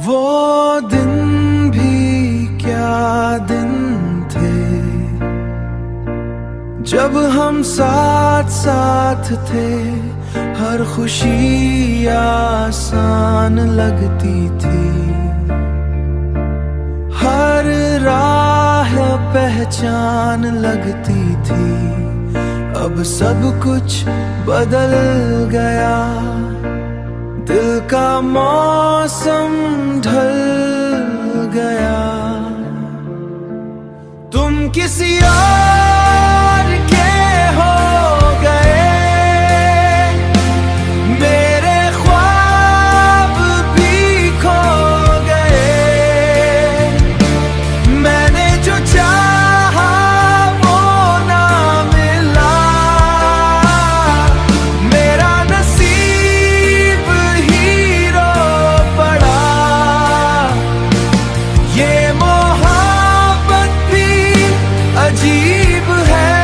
वो दिन भी क्या दिन थे जब हम साथ साथ थे। हर खुशी आसान लगती थी, हर राह पहचान लगती थी। अब सब कुछ बदल गया, दिल का मौसम ढल गया। तुम किसी और के हो गए, मेरे ख्वाब भी खो गए। मैंने जो चाहा वो ना मिला, मेरा नसीब हीरो पड़ा। ये मोहब्बत भी अजीब है,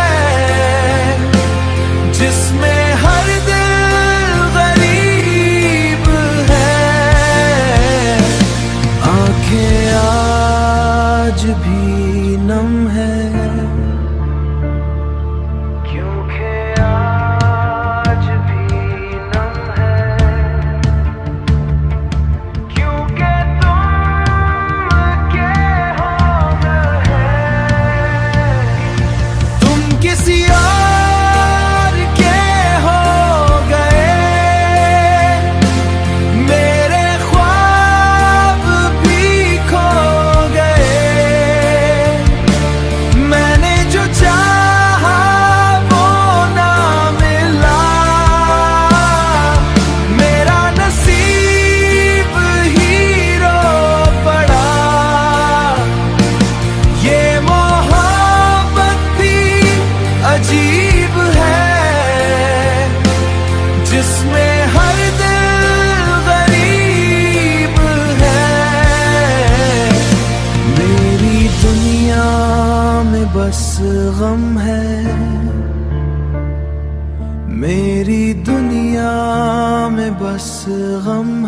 जिसमें हर दिल गरीब है। आंखें आज भी नम है, क्योंकि आज भी नम है। क्योंकि तुम के होम है, तुम किसी और के हो गए। मेरे ख्वाब भी खो गए। मैंने जो चाहा वो ना मिला, मेरा नसीब हीरो पड़ा। ये मोहब्बत भी अजीब है, जिसमें हर दिल गरीब है। मेरी दुनिया में बस गम है, मेरी दुनिया में बस गम